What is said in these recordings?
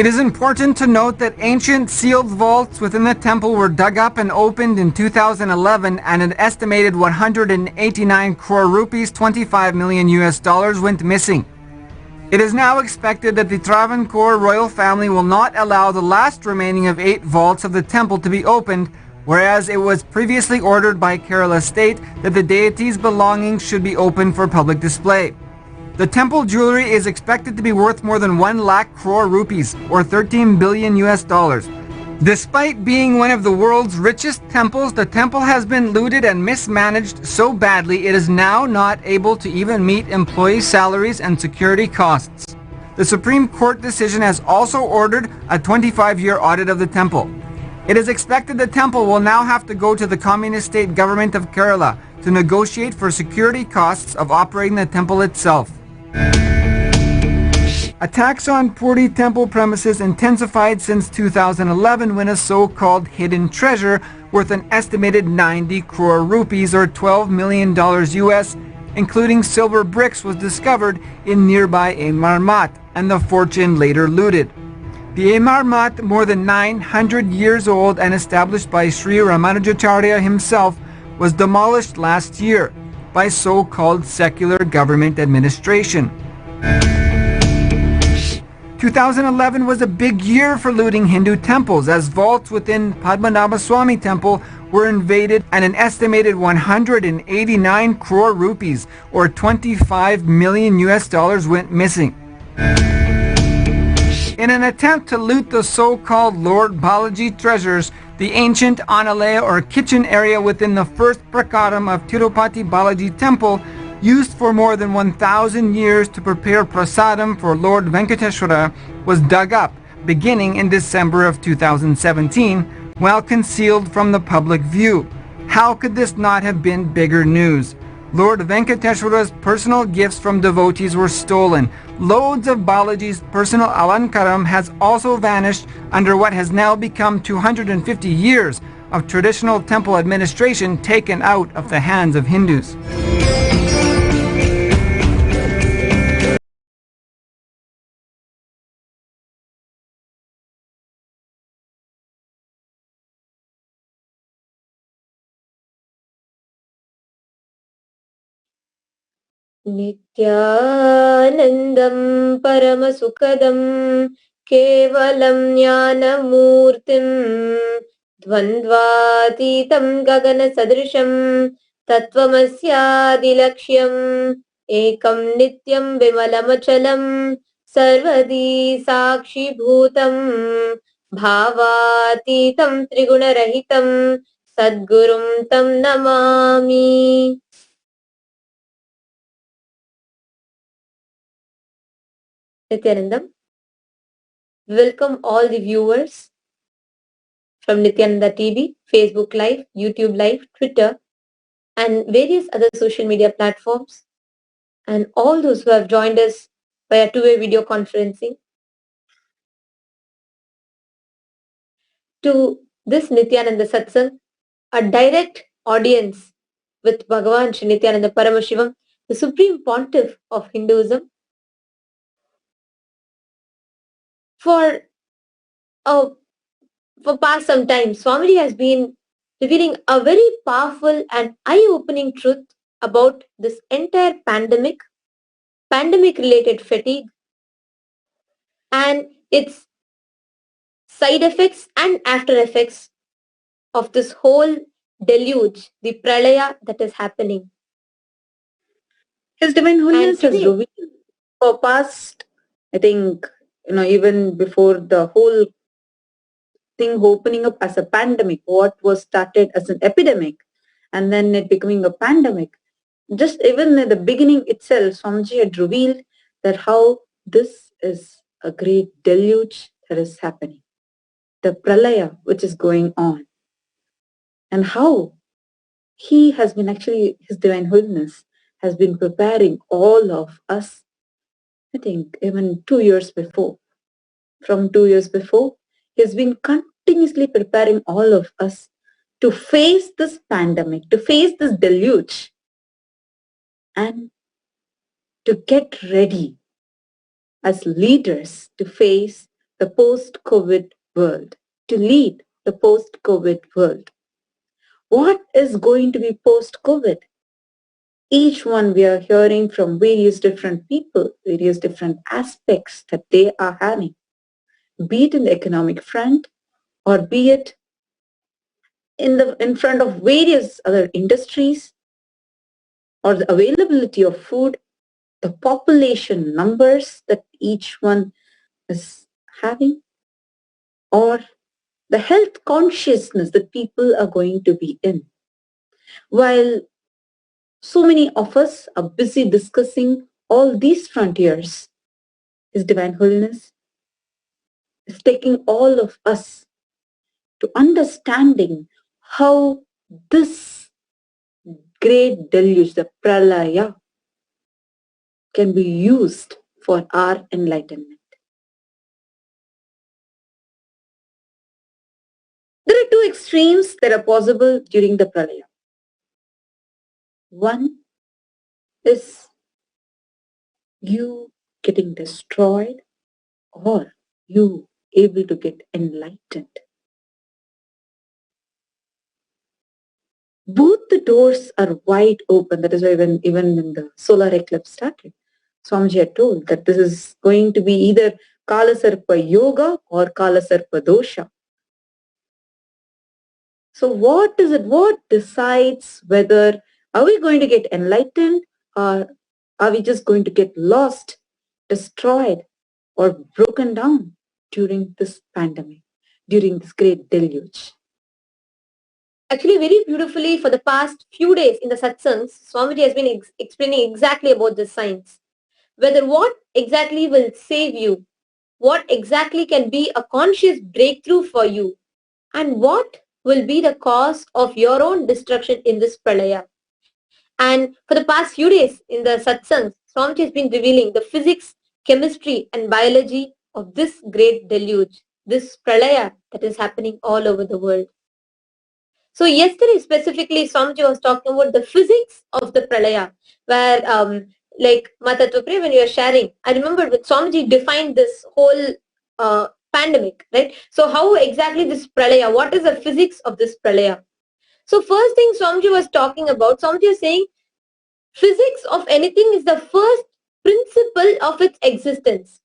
It is important to note that ancient sealed vaults within the temple were dug up and opened in 2011, and an estimated 189 crore rupees, 25 million US dollars went missing. It is now expected that the Travancore royal family will not allow the last remaining of 8 vaults of the temple to be opened, whereas it was previously ordered by Kerala state that the deity's belongings should be open for public display. The temple jewelry is expected to be worth more than 1 lakh crore rupees, or 13 billion US dollars. Despite being one of the world's richest temples, the temple has been looted and mismanaged so badly it is now not able to even meet employee salaries and security costs. The Supreme Court decision has also ordered a 25-year audit of the temple. It is expected the temple will now have to go to the communist state government of Kerala to negotiate for security costs of operating the temple itself. Attacks on Puri temple premises intensified since 2011 when a so-called hidden treasure worth an estimated 90 crore rupees or $12 million US, including silver bricks, was discovered in nearby Amar Mat, and the fortune later looted. The Amar Mat, more than 900 years old and established by Sri Ramanujacharya himself, was demolished last year by so-called secular government administration. 2011 was a big year for looting Hindu temples, as vaults within Padmanabhaswamy temple were invaded and an estimated 189 crore rupees or 25 million US dollars went missing. In an attempt to loot the so-called Lord Balaji treasures, the ancient Analaya or kitchen area within the first prakaram of Tirupati Balaji temple, used for more than 1,000 years to prepare prasadam for Lord Venkateshwara, was dug up beginning in December of 2017, while concealed from the public view. How could this not have been bigger news? Lord Venkateshwara's personal gifts from devotees were stolen. Loads of Balaji's personal alankaram has also vanished under what has now become 250 years of traditional temple administration taken out of the hands of Hindus. नित्यानन्दं परमसुखदं केवलं ज्ञानमूर्तिं द्वन्द्वातीतं गगनसदृशं तत्त्वमस्यादिलक्ष्यम् एकं नित्यं विमलमचलं सर्वदी साक्षिभूतं भावातीतं त्रिगुणरहितं सद्गुरुं तं Namami. Nithyanandam. Welcome all the viewers from Nithyananda TV, Facebook Live, YouTube Live, Twitter, and various other social media platforms, and all those who have joined us via two-way video conferencing to this Nithyananda Satsangh, a direct audience with Bhagavan Shri Nithyananda Paramashivam, the Supreme Pontiff of Hinduism. For past some time, Swamiji has been revealing a very powerful and eye-opening truth about this entire pandemic-related fatigue, and its side effects and after effects of this whole deluge, the pralaya that is happening. His Divine Holiness has today- revealed for past, I think, even before the whole thing opening up as a pandemic, what was started as an epidemic and then it becoming a pandemic. Just even at the beginning itself, Swamiji had revealed that how this is a great deluge that is happening. The pralaya which is going on. And how he has been actually, His Divine Holiness has been preparing all of us, I think even 2 years before. From 2 years before, he has been continuously preparing all of us to face this pandemic, to face this deluge, and to get ready as leaders to face the post-COVID world, to lead the post-COVID world. What is going to be post-COVID? Each one we are hearing from various different people, various different aspects that they are having, be it in the economic front or be it in front of various other industries, or the availability of food, the population numbers that each one is having, or the health consciousness that people are going to be in. While so many of us are busy discussing all these frontiers, His Divine Holiness is taking all of us to understanding how this great deluge, the pralaya, can be used for our enlightenment. There are two extremes that are possible during the pralaya. One is you getting destroyed or you able to get enlightened. Both the doors are wide open. That is why even when the solar eclipse started, Swamiji had told that this is going to be either Kalasarpa Yoga or Kalasarpa Dosha. So what is it? What decides whether are we going to get enlightened or are we just going to get lost, destroyed, or broken down during this pandemic, during this great deluge? Actually, very beautifully for the past few days in the satsangs, Swamiji has been explaining exactly about this science. Whether what exactly will save you, what exactly can be a conscious breakthrough for you, and what will be the cause of your own destruction in this pralaya. And for the past few days in the satsangs, Swamiji has been revealing the physics, chemistry and biology of this great deluge, this pralaya that is happening all over the world. So yesterday specifically, Swamiji was talking about the physics of the pralaya, where like Matatwapre, when you were sharing, I remember when Swamiji defined this whole pandemic, right? So how exactly this pralaya, what is the physics of this pralaya? So first thing Swamiji was talking about, Swamiji was saying, physics of anything is the first principle of its existence.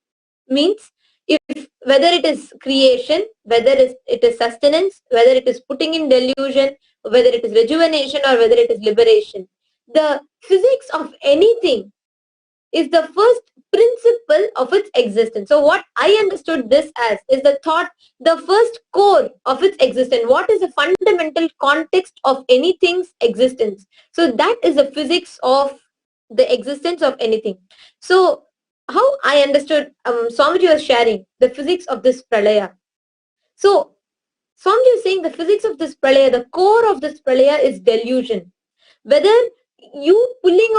Means if whether it is creation, whether it is sustenance, whether it is putting in delusion, whether it is rejuvenation or whether it is liberation, the physics of anything is the first principle of its existence. So what I understood this as is the thought, the first core of its existence. What is the fundamental context of anything's existence? So that is the physics of the existence of anything. So how I understood, Swamiji was sharing the physics of this pralaya. So Swamiji is saying the physics of this pralaya, the core of this pralaya is delusion. Whether you pulling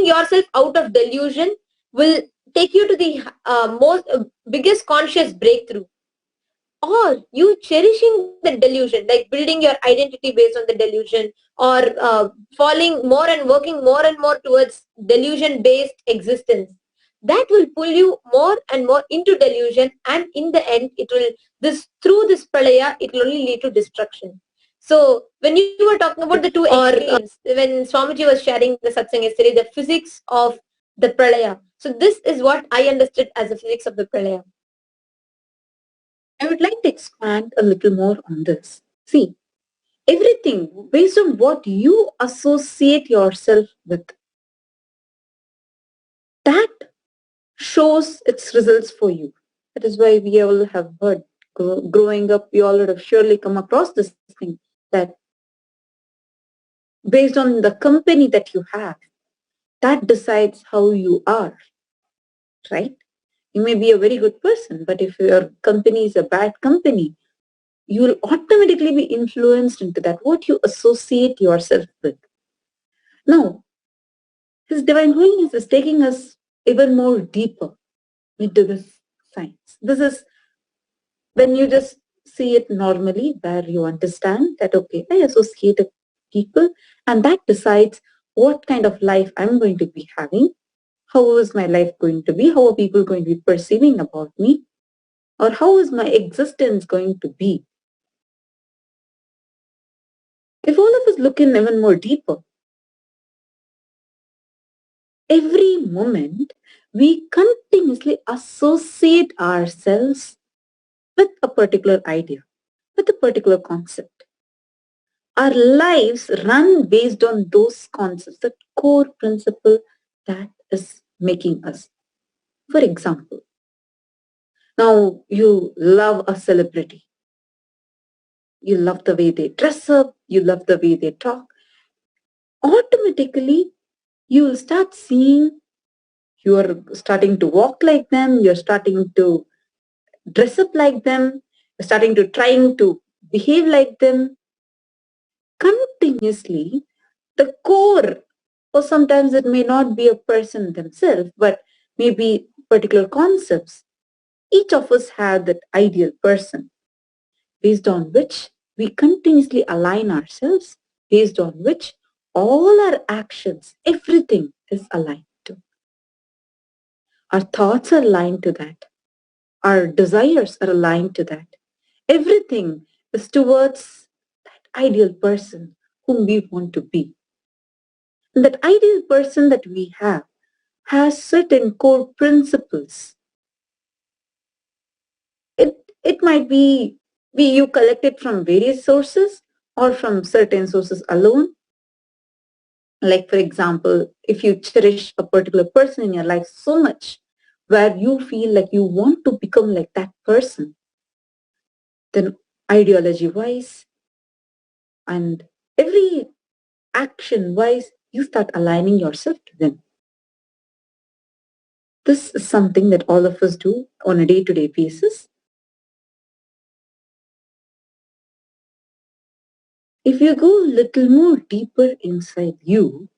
yourself out of delusion will take you to the biggest conscious breakthrough, or you cherishing the delusion, like building your identity based on the delusion, or falling more and working more and more towards delusion based existence, that will pull you more and more into delusion, and in the end it will through this pralaya it will only lead to destruction. So when you were talking about the two extremes, when Swamiji was sharing the satsang yesterday, the physics of the pralaya, so this is what I understood as the physics of the pralaya. I would like to expand a little more on this. See, everything based on what you associate yourself with, that shows its results for you. That is why we all have heard, growing up, we all would have surely come across this thing, that based on the company that you have, that decides how you are, right? You may be a very good person, but if your company is a bad company, you will automatically be influenced into that, what you associate yourself with. Now, His Divine Holiness is taking us even more deeper into this science. This is when you just see it normally, where you understand that, okay, I associate people and that decides what kind of life I'm going to be having, how is my life going to be, how are people going to be perceiving about me. Or how is my existence going to be? If all of us look in even more deeper, every moment we continuously associate ourselves with a particular idea, with a particular concept. Our lives run based on those concepts, the core principle that is making us. For example, now you love a celebrity. You love the way they dress up. You love the way they talk. Automatically, you will start seeing you are starting to walk like them. You're starting to dress up like them. You're starting to trying to behave like them. Continuously, the core, or sometimes it may not be a person themselves, but maybe particular concepts. Each of us have that ideal person based on which we continuously align ourselves, based on which all our actions, everything is aligned to. Our thoughts are aligned to that. Our desires are aligned to that. Everything is towards that ideal person whom we want to be. And that ideal person that we have has certain core principles. It might be you collect it from various sources or from certain sources alone. Like for example, if you cherish a particular person in your life so much, where you feel like you want to become like that person, then ideology-wise and every action-wise, you start aligning yourself to them. This is something that all of us do on a day-to-day basis. If you go a little more deeper inside you,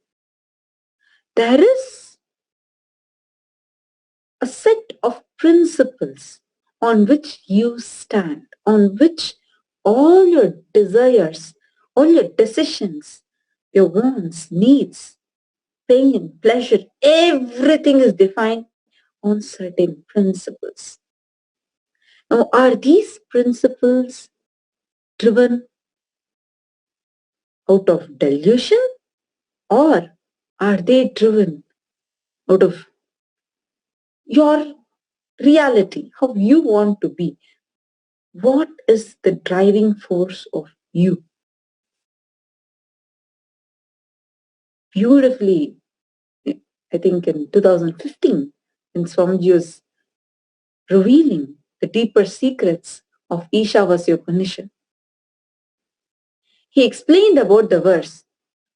there is a set of principles on which you stand, on which all your desires, all your decisions, your wants, needs, pain, pleasure, everything is defined on certain principles. Now, are these principles driven out of delusion, or are they driven out of your reality, how you want to be? What is the driving force of you? Beautifully, I think in 2015, when Swamiji was revealing the deeper secrets of Ishavasya Upanishad, he explained about the verse,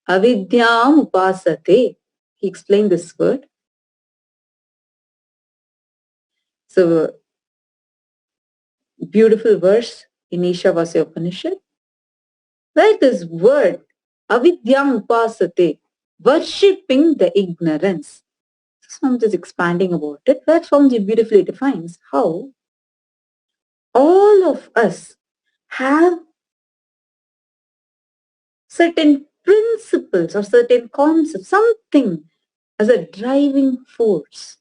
Avidyam upasate. He explained this word. So, beautiful verse in Ishavasya Upanishad, where this word, Avidyam upasate, worshipping the ignorance. Swamiji is expanding about it, where Swamiji beautifully defines how all of us have certain principles or certain concepts, something as a driving force.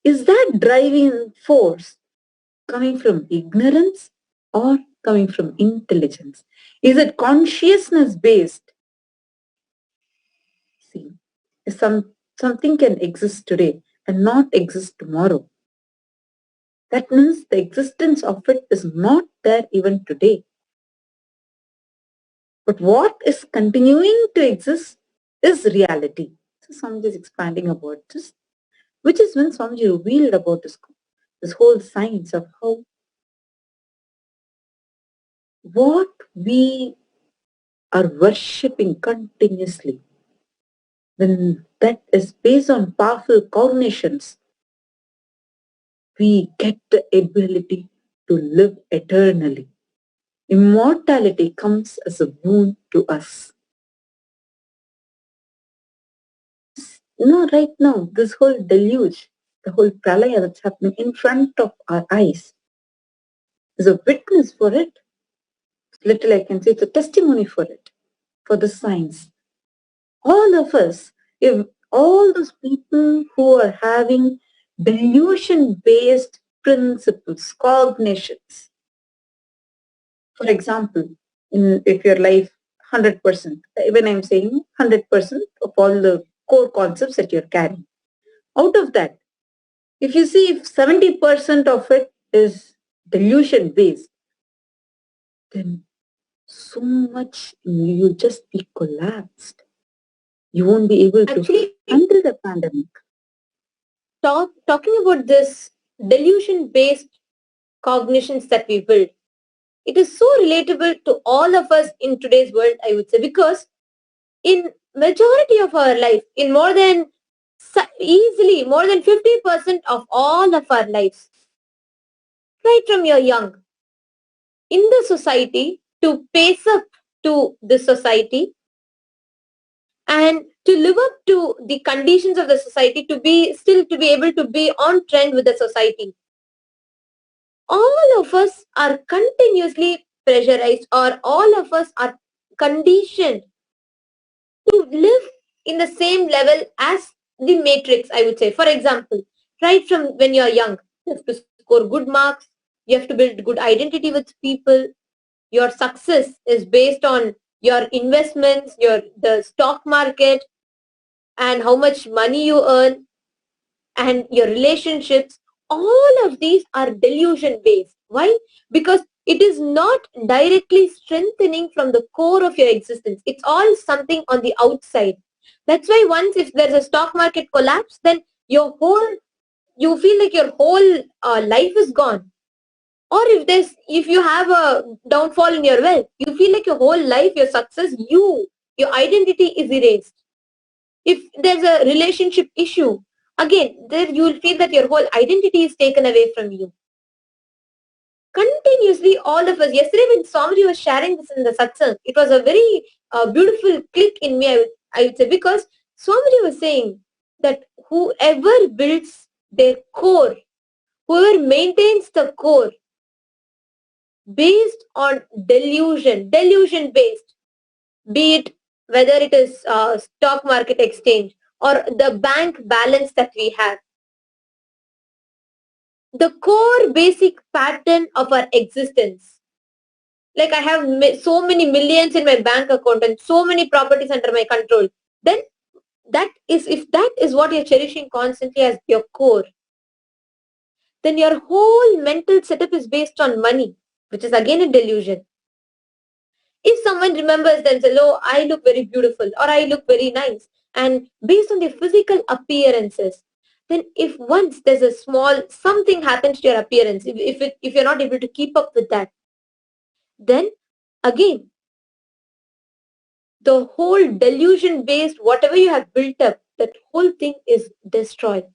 Is that driving force coming from ignorance or coming from intelligence? Is it consciousness based? See, something can exist today and not exist tomorrow. That means the existence of it is not there even today. But what is continuing to exist is reality. So Swamiji is expanding about this, which is when Swamiji revealed about this whole science of how what we are worshipping continuously, when that is based on powerful cognitions, we get the ability to live eternally. Immortality comes as a boon to us. Right now, this whole deluge, the whole pralaya that's happening in front of our eyes is a witness for it. Little I can say it's a testimony for it, for the science. All of us, if all those people who are having delusion-based principles, cognitions. For example, if your life 100%, when I'm saying 100% of all the core concepts that you're carrying, out of that, if you see if 70% of it is delusion-based, then so much you'll just be collapsed. You won't be able to handle the pandemic. Talking about this delusion-based cognitions that we build, it is so relatable to all of us in today's world, I would say, because in majority of our life, in easily more than 50% of all of our lives, right from you're young, in the society, to pace up to the society and to live up to the conditions of the society, to be able to be on trend with the society, all of us are continuously pressurized, or all of us are conditioned to live in the same level as the matrix, I would say. For example, right from when you're young, you have to score good marks, you have to build good identity with people, your success is based on your investments, the stock market, and how much money you earn, and your relationships. All of these are delusion based. Why? Because it is not directly strengthening from the core of your existence. It's all something on the outside. That's why once if there's a stock market collapse, then you feel like your whole life is gone. Or if you have a downfall in your wealth, you feel like your whole life, your success, your identity is erased. If there's a relationship issue, again, there you will feel that your whole identity is taken away from you. Continuously, all of us, yesterday when somebody was sharing this in the Satsangh, it was a very beautiful click in me, I would say, because somebody was saying that whoever builds their core, whoever maintains the core based on delusion based, be it whether it is stock market exchange or the bank balance that we have, the core basic pattern of our existence. Like I have so many millions in my bank account and so many properties under my control. Then if that is what you're cherishing constantly as your core, then your whole mental setup is based on money, which is again a delusion. If someone remembers themselves, oh, I look very beautiful or I look very nice, and based on their physical appearances, then if once there's a small something happens to your appearance, if you're not able to keep up with that, then again, the whole delusion based, whatever you have built up, that whole thing is destroyed.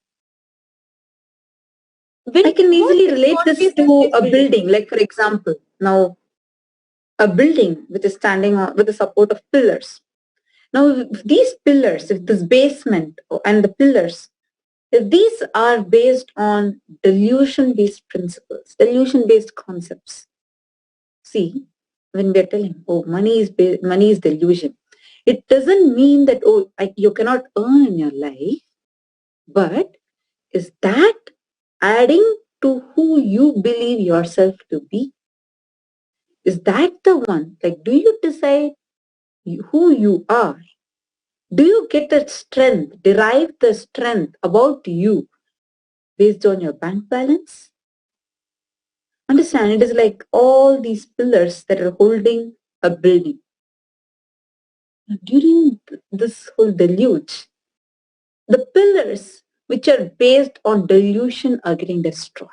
I can easily relate this to a building. Like for example, now a building which is standing on with the support of pillars. Now, if these pillars, if this basement and the pillars, if these are based on delusion-based principles, delusion-based concepts, see, when we're telling, oh, money is delusion, it doesn't mean that, oh, you cannot earn in your life, but is that adding to who you believe yourself to be? Is that the one? Like, do you decide who you are? Do you get that strength, derive the strength about you based on your bank balance? Understand, it is like all these pillars that are holding a building. During this whole deluge, the pillars which are based on delusion are getting destroyed.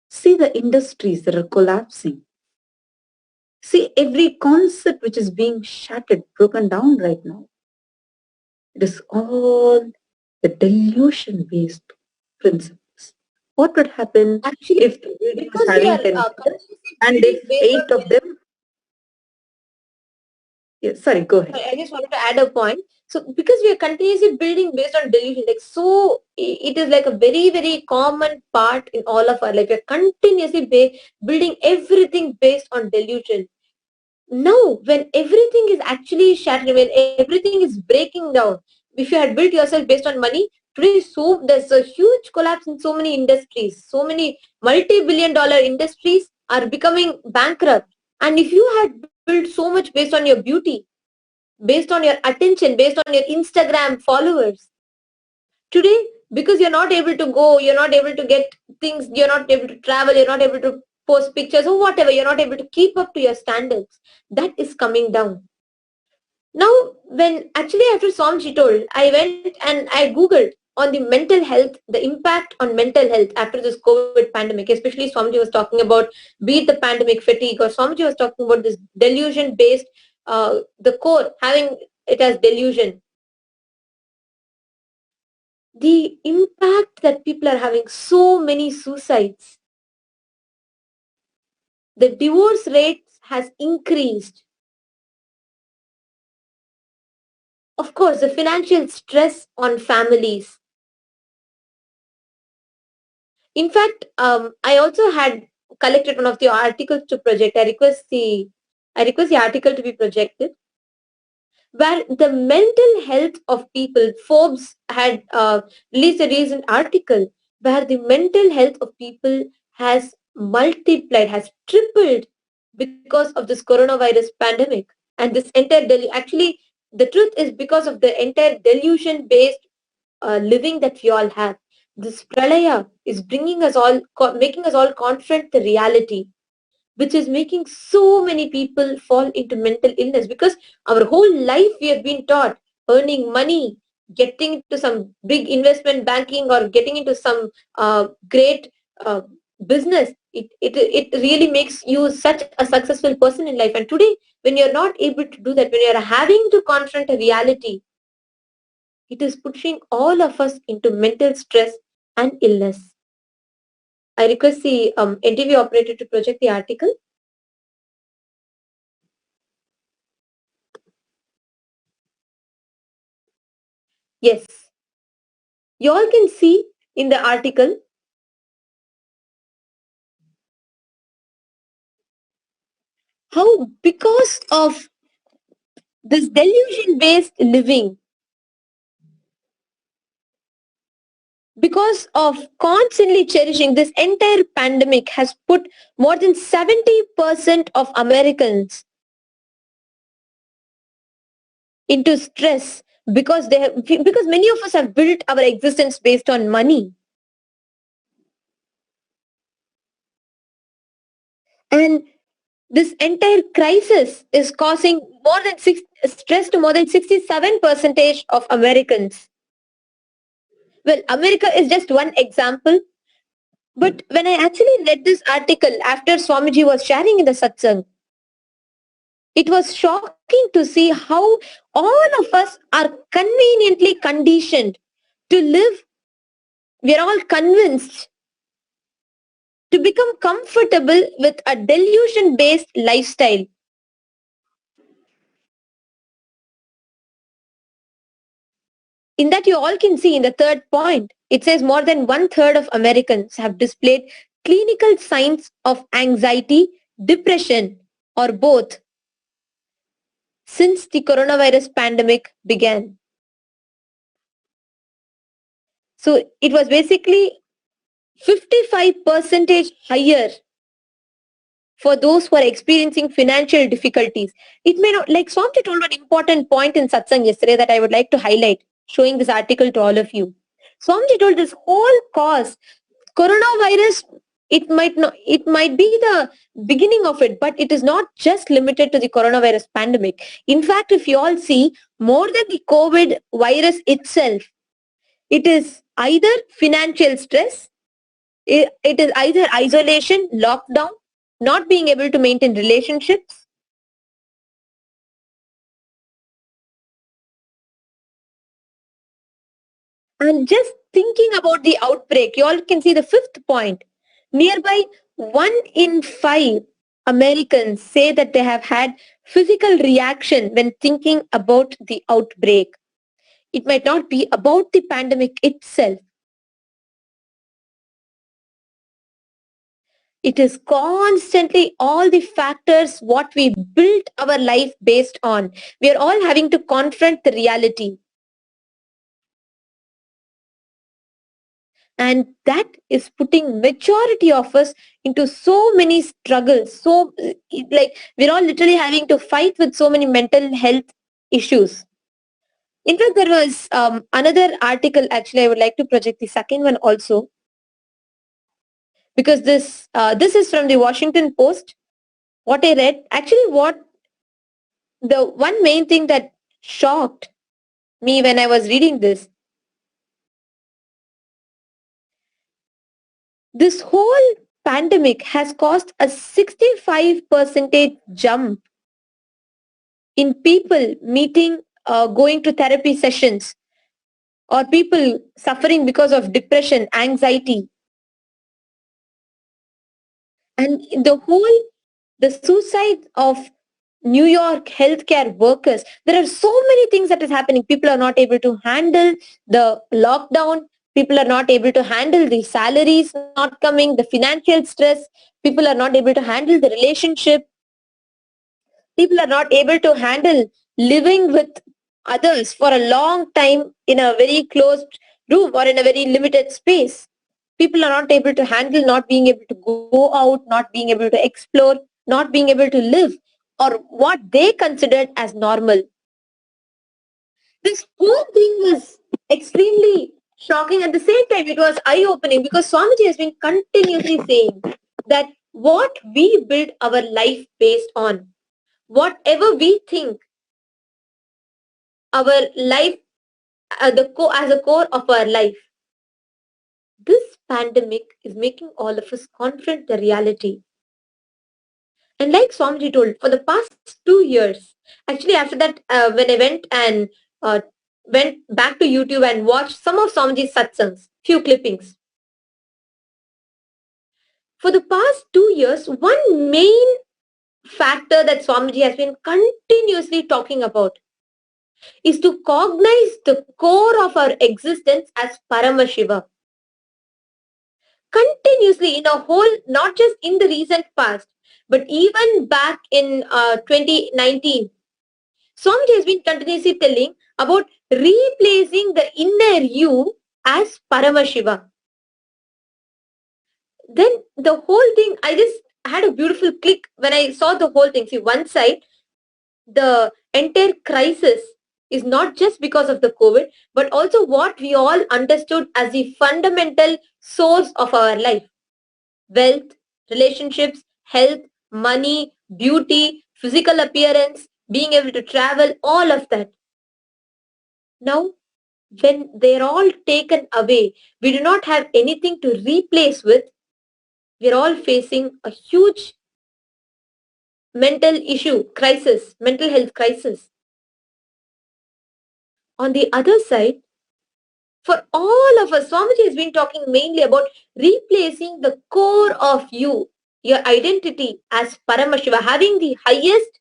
See the industries that are collapsing. See every concept which is being shattered, broken down right now. It is all the delusion-based principles. What would happen actually if the building is having 10 pillars and if 8 of them... Yeah, sorry, go ahead. I just wanted to add a point. So because we are continuously building based on delusion, like so it is like a very, very common part in all of our life. We are continuously building everything based on delusion. Now, when everything is actually shattering, when everything is breaking down, if you had built yourself based on money, Today, so there's a huge collapse in so many industries. So many multi-billion-dollar industries are becoming bankrupt. And if you had built so much based on your beauty, based on your attention, based on your Instagram followers, today, because you're not able to go, you're not able to get things, you're not able to travel, you're not able to post pictures or whatever, you're not able to keep up to your standards, that is coming down. Now, when actually after Somji told, I went and I Googled on the mental health, the impact on mental health after this COVID pandemic, especially Swamiji was talking about be it the pandemic fatigue, or Swamiji was talking about this delusion based, the core, having it as delusion. The impact that people are having, so many suicides, the divorce rate has increased. Of course, the financial stress on families. In fact, I also had collected one of the articles to project. I request the article to be projected, where the mental health of people, Forbes had released a recent article where the mental health of people has multiplied, has tripled because of this coronavirus pandemic. And this entire, actually, the truth is because of the entire delusion-based living that we all have. This pralaya is bringing us all, making us all confront the reality, which is making so many people fall into mental illness, because our whole life we have been taught earning money, getting into some big investment banking, or getting into some great business. It really makes you such a successful person in life. And today, when you're not able to do that, when you're having to confront a reality, it is pushing all of us into mental stress and illness. I request the NTV operator to project the article. Yes, you all can see in the article how, because of this delusion-based living, because of constantly cherishing, this entire pandemic has put more than 70% of Americans into stress, because because many of us have built our existence based on money. And this entire crisis is causing stress to more than 67% of Americans. Well, America is just one example. But when I actually read this article after Swamiji was sharing in the Satsangh, it was shocking to see how all of us are conveniently conditioned to live. We are all convinced to become comfortable with a delusion-based lifestyle. In that, you all can see in the third point, it says more than 1/3 of Americans have displayed clinical signs of anxiety, depression, or both since the coronavirus pandemic began. So it was basically 55% higher for those who are experiencing financial difficulties. It may not, like Swamiji told one important point in Satsang yesterday that I would like to highlight, showing this article to all of you. Swamiji told this whole cause, coronavirus, it might be the beginning of it, but it is not just limited to the coronavirus pandemic. In fact, if you all see, more than the COVID virus itself, it is either financial stress, it is either isolation, lockdown, not being able to maintain relationships. And just thinking about the outbreak, you all can see the fifth point. Nearby 1 in 5 Americans say that they have had physical reaction when thinking about the outbreak. It might not be about the pandemic itself. It is constantly all the factors what we built our life based on. We are all having to confront the reality. And that is putting majority of us into so many struggles. So like we're all literally having to fight with so many mental health issues. In fact, there was another article, actually I would like to project the second one also, because this is from the Washington Post. What I read, actually what the one main thing that shocked me when I was reading this whole pandemic has caused a 65% jump in people meeting, going to therapy sessions, or people suffering because of depression, anxiety, and the suicide of New York healthcare workers. There are so many things that is happening. People are not able to handle the lockdown. People are not able to handle the salaries not coming, the financial stress. People are not able to handle the relationship. People are not able to handle living with others for a long time in a very closed room or in a very limited space. People are not able to handle not being able to go out, not being able to explore, not being able to live or what they considered as normal. This whole thing was extremely shocking. At the same time, it was eye-opening because Swamiji has been continuously saying that what we build our life based on, whatever we think our life, as a core of our life, this pandemic is making all of us confront the reality. And like Swamiji told, for the past 2 years, actually after that, when I went and went back to YouTube and watched some of Swamiji's satsangs, few clippings. For the past 2 years, one main factor that Swamiji has been continuously talking about is to cognize the core of our existence as Paramashiva. Continuously in a whole, not just in the recent past, but even back in 2019, Swamiji has been continuously telling about replacing the inner you as Paramashiva. Then the whole thing, I just had a beautiful click when I saw the whole thing. See, one side, the entire crisis is not just because of the COVID, but also what we all understood as the fundamental source of our life. Wealth, relationships, health, money, beauty, physical appearance, being able to travel, all of that. Now, when they're all taken away, we do not have anything to replace with. We're all facing a huge mental issue, crisis, mental health crisis. On the other side, for all of us, Swamiji has been talking mainly about replacing the core of you, your identity as Paramashiva, having the highest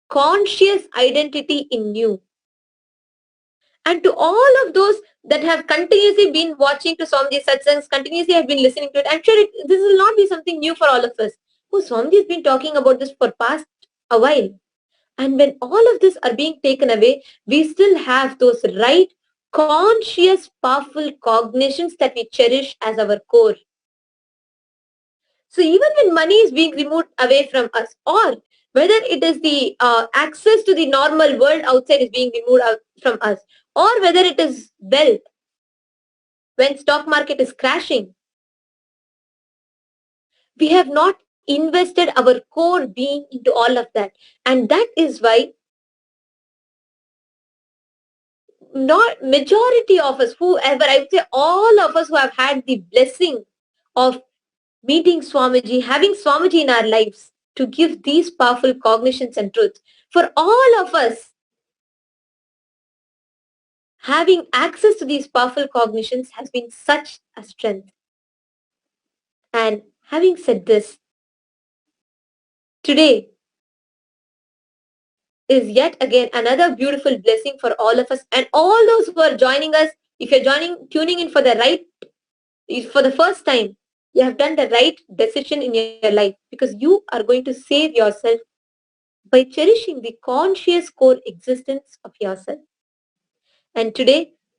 conscious identity in you. And to all of those that have continuously been watching to Swamiji's satsangs, continuously have been listening to it, I'm sure this will not be something new for all of us. Oh, Swamiji has been talking about this for past a while. And when all of this are being taken away, we still have those right, conscious, powerful cognitions that we cherish as our core. So even when money is being removed away from us, or whether it is the access to the normal world outside is being removed out from us, or whether it is wealth, when stock market is crashing, we have not invested our core being into all of that. And that is why not majority of us, whoever, I would say all of us who have had the blessing of meeting Swamiji, having Swamiji in our lives to give these powerful cognitions and truths, for all of us, having access to these powerful cognitions has been such a strength. And having said this, today is yet again another beautiful blessing for all of us and all those who are joining us. If you're tuning in for the first time, you have done the right decision in your life, because you are going to save yourself by cherishing the conscious core existence of yourself. And today,